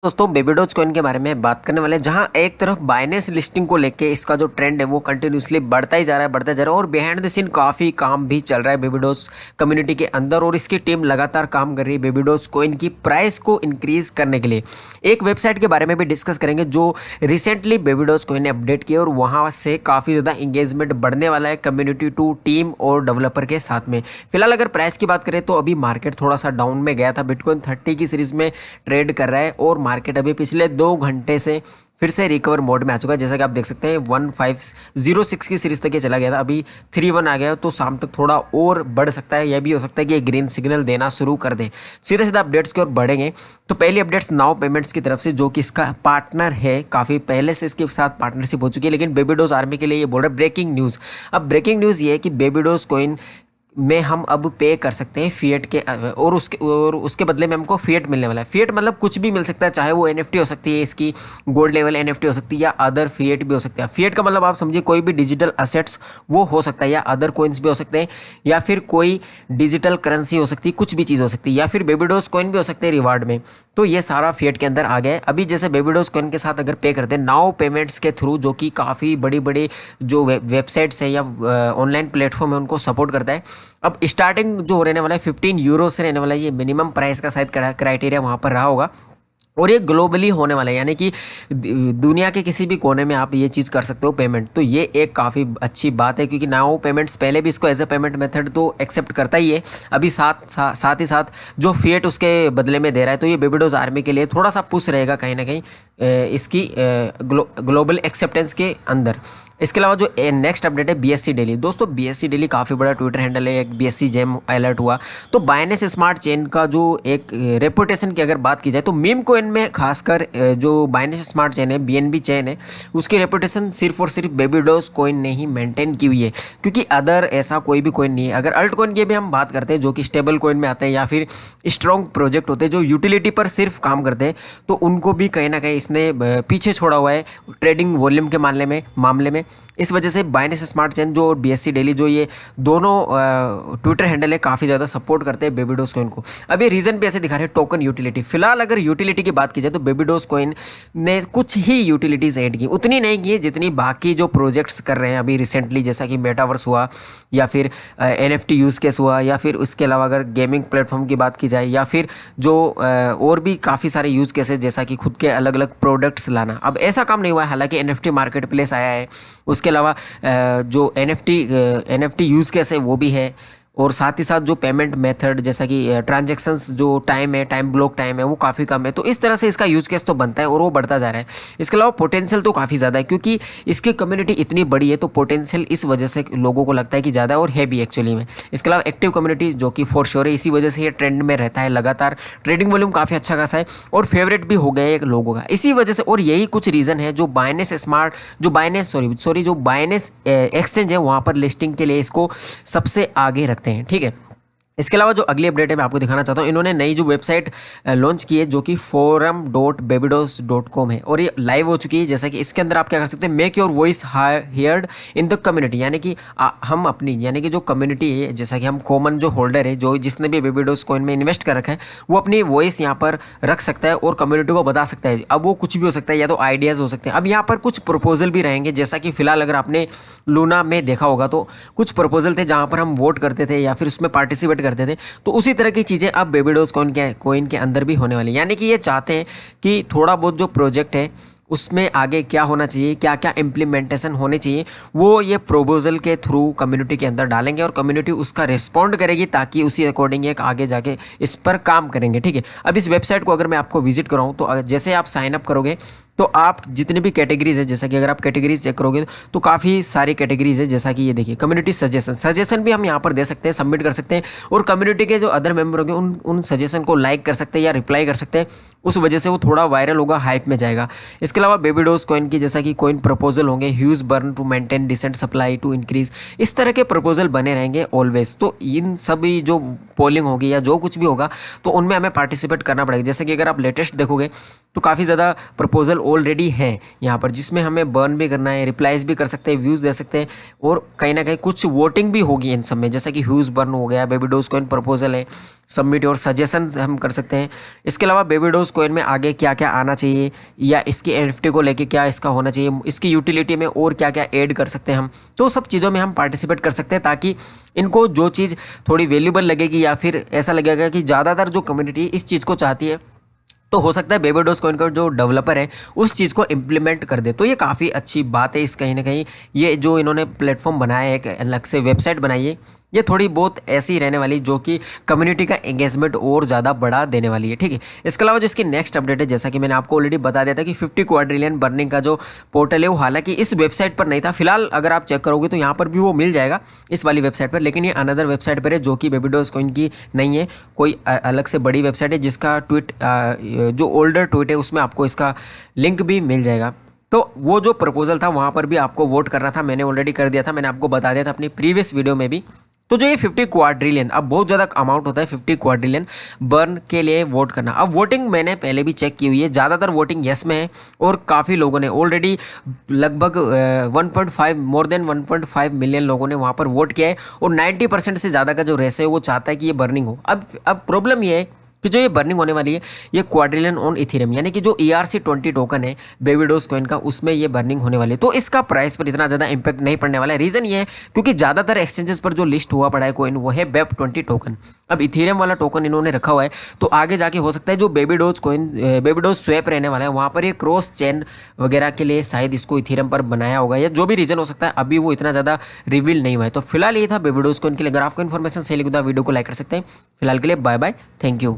दोस्तों baby doge coin के बारे में बात करने वाले हैं, जहां एक तरफ बाइनेंस लिस्टिंग को लेके इसका जो ट्रेंड है वो कंटिन्यूसली बढ़ता ही जा रहा है और बिहाइंड द सीन काफ़ी काम भी चल रहा है बेबी डॉज कम्युनिटी के अंदर। और इसकी टीम लगातार काम कर रही है बेबी डॉज कॉइन की प्राइस को इंक्रीज करने के लिए। एक वेबसाइट के बारे में भी डिस्कस करेंगे जो रिसेंटली बेबी डॉज कॉइन ने अपडेट किया और वहाँ से काफ़ी ज़्यादा इंगेजमेंट बढ़ने वाला है कम्युनिटी टू टीम और डेवलपर के साथ में। फिलहाल अगर प्राइस की बात करें तो अभी मार्केट थोड़ा सा डाउन में गया था, बिटकॉइन 30 की सीरीज में ट्रेड कर रहा है और मार्केट अभी पिछले 2 घंटे से फिर से रिकवर मोड में आ चुका है। जैसा कि आप देख सकते हैं 1506 की सीरीज तक ये चला गया था, अभी 31 आ गया, तो शाम तक थोड़ा और बढ़ सकता है। यह भी हो सकता है कि ये ग्रीन सिग्नल देना शुरू कर दे। सीधा सीधा अपडेट्स की ओर बढ़ेंगे तो पहली अपडेट्स नाउ पेमेंट्स की तरफ से, जो कि इसका पार्टनर है, काफ़ी पहले से इसके साथ पार्टनरशिप हो चुकी है, लेकिन बेबी डॉज आर्मी के लिए ये बोल रहा है ब्रेकिंग न्यूज़। अब ब्रेकिंग न्यूज़ ये है कि बेबी डॉज कॉइन में हम अब पे कर सकते हैं फिएट के, और उसके बदले में हमको फिएट मिलने वाला है। फिएट मतलब कुछ भी मिल सकता है, चाहे वो एनएफटी हो सकती है, इसकी गोल्ड लेवल एनएफटी हो सकती है, या अदर फिएट भी हो सकता है। फिएट का मतलब आप समझिए कोई भी डिजिटल असेट्स वो हो सकता है, या अदर कॉइन्स भी हो सकते हैं, या फिर कोई डिजिटल करेंसी हो सकती है, कुछ भी चीज़ हो सकती है, या फिर बेबी डॉज कॉइन भी हो सकते हैं रिवार्ड में। तो ये सारा फिएट के अंदर आ गया है। अभी जैसे बेबी डॉज कॉइन के साथ अगर पे करते हैं नाउ पेमेंट्स के थ्रू, जो कि काफ़ी बड़ी बड़ी जो वेबसाइट्स है या ऑनलाइन प्लेटफॉर्म है उनको सपोर्ट करता है। अब स्टार्टिंग जो रहने वाला है 15 यूरो से रहने वाला है, ये मिनिमम प्राइस का शायद क्राइटेरिया वहाँ पर रहा होगा, और ये ग्लोबली होने वाला है, यानी कि दुनिया के किसी भी कोने में आप ये चीज़ कर सकते हो पेमेंट। तो ये एक काफ़ी अच्छी बात है, क्योंकि नाउ पेमेंट्स पहले भी इसको एज अ पेमेंट मेथड तो एक्सेप्ट करता ही है, अभी साथ ही साथ जो फिएट उसके बदले में दे रहा है। तो ये बेबी डॉज आर्मी के लिए थोड़ा सा पुश रहेगा कहीं ना कहीं इसकी ग्लोबल एक्सेप्टेंस के अंदर। इसके अलावा जो नेक्स्ट अपडेट है बीएससी डेली। दोस्तों बीएससी डेली काफ़ी बड़ा ट्विटर हैंडल है, एक बीएससी जेम अलर्ट हुआ। तो बाइनेंस स्मार्ट चेन का जो एक रेपुटेशन की अगर बात की जाए तो मीम कोइन में खासकर जो बाइनेंस स्मार्ट चेन है, बीएनबी चेन है, उसकी रेपुटेशन सिर्फ और सिर्फ बेबी डॉज कॉइन ने ही मेंटेन की हुई है, क्योंकि अदर ऐसा कोई भी कॉइन नहीं है। अगर अल्ट कॉइन की भी हम बात करते हैं जो कि स्टेबल कॉइन में आते हैं या फिर स्ट्रॉन्ग प्रोजेक्ट होते हैं जो यूटिलिटी पर सिर्फ काम करते हैं, तो उनको भी कहीं ना कहीं इसने पीछे छोड़ा हुआ है ट्रेडिंग वॉल्यूम के मामले में। इस वजह से बाइनेंस स्मार्ट चेन जो बीएससी डेली, जो ये दोनों ट्विटर हैंडल है, काफ़ी ज़्यादा सपोर्ट करते हैं बेबी डॉज कॉइन को। अब ये रीज़न भी ऐसे दिखा रहे हैं टोकन यूटिलिटी। फिलहाल अगर यूटिलिटी की बात की जाए तो बेबी डॉज कॉइन ने कुछ ही यूटिलिटीज़ ऐड की, उतनी नहीं की है जितनी बाकी जो प्रोजेक्ट्स कर रहे हैं अभी रिसेंटली, जैसा कि मेटावर्स हुआ, या फिर एनएफटी यूज़ केस हुआ, या फिर उसके अलावा अगर गेमिंग प्लेटफॉर्म की बात की जाए, या फिर जो और भी काफ़ी सारे यूज़ केसेस, जैसा कि खुद के अलग अलग प्रोडक्ट्स लाना। अब ऐसा काम नहीं हुआ है, हालांकि एनएफटी मार्केट प्लेस आया है, उसके अलावा जो एनएफटी यूज़ केस है वो भी है, और साथ ही साथ जो पेमेंट मेथड, जैसा कि ट्रांजैक्शंस जो टाइम ब्लॉक टाइम है वो काफ़ी कम है। तो इस तरह से इसका यूज केस तो बनता है और वो बढ़ता जा रहा है। इसके अलावा पोटेंशियल तो काफ़ी ज़्यादा है, क्योंकि इसकी कम्युनिटी इतनी बड़ी है, तो पोटेंशियल इस वजह से लोगों को लगता है कि ज़्यादा और है भी एक्चुअली में। इसके अलावा एक्टिव कम्युनिटी जो कि फॉर श्योर है, इसी वजह से ये ट्रेंड में रहता है लगातार। ट्रेडिंग वॉल्यूम काफ़ी अच्छा खासा है और फेवरेट भी हो गया है लोगों का इसी वजह से। और यही कुछ रीज़न है जो बाइनेंस एक्सचेंज है वहाँ पर लिस्टिंग के लिए इसको सबसे आगे रखते हैं। ठीक है, इसके अलावा जो अगली अपडेट है मैं आपको दिखाना चाहता हूँ, इन्होंने नई जो वेबसाइट लॉन्च की है जो कि forum.babydos.com है, और ये लाइव हो चुकी है। जैसा कि इसके अंदर आप क्या कर सकते हैं, make your voice heard in the community, यानी कि हम अपनी, यानी कि जो कम्युनिटी है, जैसा कि हम कॉमन जो होल्डर है, जो जिसने भी बेबीडोस कॉइन में इन्वेस्ट कर रखा है, वो अपनी वॉइस यहाँ पर रख सकता है और कम्युनिटी को बता सकता है। अब वो कुछ भी हो सकता है, या तो आइडियाज़ हो सकते हैं। अब यहाँ पर कुछ प्रपोजल भी रहेंगे, जैसा कि फिलहाल अगर आपने लूना में देखा होगा तो कुछ प्रपोजल थे जहाँ पर हम वोट करते थे या फिर उसमें पार्टिसिपेट करते थे। तो उसी तरह की चीज़ें अब बेबी डॉज कॉइन के अंदर भी होने वाली, यानी कि ये चाहते हैं कि थोड़ा बहुत जो प्रोजेक्ट है उसमें आगे क्या होना चाहिए, क्या क्या इम्प्लीमेंटेशन होने चाहिए, वो ये प्रोपोजल के थ्रू कम्युनिटी के अंदर डालेंगे और कम्युनिटी उसका रिस्पॉन्ड करेगी, ताकि उसी अकॉर्डिंग एक आगे जाके इस पर काम करेंगे। ठीक है, अब इस वेबसाइट को अगर मैं आपको विजिट कराऊँ तो जैसे आप साइन अप करोगे तो आप जितने भी कैटेगरीज है, जैसा कि अगर आप कैटेगरीज चेक करोगे तो काफ़ी सारी कैटेगरीज है, जैसा कि ये देखिए कम्युनिटी सजेशन भी हम यहाँ पर दे सकते हैं, सबमिट कर सकते हैं, और कम्युनिटी के जो अदर मेंबर होंगे उन सजेशन को लाइक कर सकते हैं या रिप्लाई कर सकते हैं। उस वजह से वो थोड़ा वायरल होगा, हाइप में जाएगा। इसके अलावा बेबी डॉज कॉइन की जैसा कि कॉइन प्रपोजल होंगे, huge burn to maintain decent supply to increase, इस तरह के प्रपोजल बने रहेंगे ऑलवेज। तो इन सभी जो पोलिंग होगी या जो कुछ भी होगा तो उनमें हमें पार्टिसिपेट करना पड़ेगा। जैसे कि अगर आप लेटेस्ट देखोगे तो काफ़ी ज़्यादा प्रपोजल ऑलरेडी हैं यहाँ पर, जिसमें हमें बर्न भी करना है, रिप्लाईज भी कर सकते हैं, व्यूज़ दे सकते हैं और कहीं ना कहीं कुछ वोटिंग भी होगी इन सब में, जैसा कि व्यूज़ बर्न हो गया, बेबी डोज कॉइन प्रपोजल है, सबमिट और सजेशन हम कर सकते हैं। इसके अलावा बेबी डोज कॉइन में आगे क्या क्या आना चाहिए या इसकी एनएफटी को लेके क्या इसका होना चाहिए, इसकी यूटिलिटी में और क्या क्या ऐड कर सकते हैं हम, तो सब चीज़ों में हम पार्टिसिपेट कर सकते हैं, ताकि इनको जो चीज़ थोड़ी वैल्यूबल लगेगी या फिर ऐसा लगेगा कि ज़्यादातर जो कम्युनिटी इस चीज़ को चाहती है, तो हो सकता है बेबी डोज कॉइन का जो डेवलपर है उस चीज़ को इम्प्लीमेंट कर दे। तो ये काफ़ी अच्छी बात है। इस कहीं ना कहीं ये जो इन्होंने प्लेटफॉर्म बनाया है, एक अलग से वेबसाइट बनाई है, ये थोड़ी बहुत ऐसी रहने वाली जो कि कम्युनिटी का एंगेजमेंट और ज़्यादा बढ़ा देने वाली है। ठीक है, इसके अलावा जो इसकी नेक्स्ट अपडेट है, जैसा कि मैंने आपको ऑलरेडी बता दिया था कि 50 क्वाड्रिलियन बर्निंग का जो पोर्टल है वो हालांकि इस वेबसाइट पर नहीं था। फिलहाल अगर आप चेक करोगे तो यहाँ पर भी वो मिल जाएगा इस वाली वेबसाइट पर, लेकिन ये अनदर वेबसाइट पर है जो कि बेबी डोज कॉइन की नहीं है, कोई अलग से बड़ी वेबसाइट है, जिसका ट्वीट जो ओल्डर ट्वीट है उसमें आपको इसका लिंक भी मिल जाएगा। तो वो जो प्रपोजल था वहाँ पर भी आपको वोट करना था, मैंने ऑलरेडी कर दिया था, मैंने आपको बता दिया था अपनी प्रीवियस वीडियो में भी। तो जो ये 50 क्वाड्रिलियन, अब बहुत ज़्यादा अमाउंट होता है 50 क्वाड्रिलियन बर्न के लिए वोट करना। अब वोटिंग मैंने पहले भी चेक की हुई है, ज़्यादातर वोटिंग यस में है और काफ़ी लोगों ने ऑलरेडी लगभग 1.5 मोर देन 1.5 मिलियन लोगों ने वहाँ पर वोट किया है और 90% से ज़्यादा का जो रेस है वो चाहता है कि ये बर्निंग हो। अब प्रॉब्लम ये है कि जो ये बर्निंग होने वाली है ये क्वाड्रिलियन ऑन इथेरियम, यानी कि जो ERC20 टोकन है बेबी डोज कॉइन का, उसमें ये बर्निंग होने वाली है। तो इसका प्राइस पर इतना ज़्यादा इंपैक्ट नहीं पड़ने वाला है। रीज़न ये है क्योंकि ज़्यादातर एक्सचेंजेस पर जो लिस्ट हुआ पड़ा है कॉइन वो है BEP20 टोकन। अब इथेरियम वाला टोकन इन्होंने रखा हुआ है, तो आगे जाके हो सकता है जो baby dose coin baby dose swap रहने वाला है वहाँ पर ये क्रॉस चेन वगैरह के लिए शायद इसको इथेरियम पर बनाया होगा, या जो भी रीज़न हो सकता है, अभी वो इतना ज़्यादा रिवील नहीं हुआ है। तो फिलहाल ये था बेबी डोज कॉइन के लिए। अगर आपको इन्फॉर्मेशन सही लगी तो वीडियो को लाइक कर सकते हैं। फिलहाल के लिए बाय बाय, थैंक यू।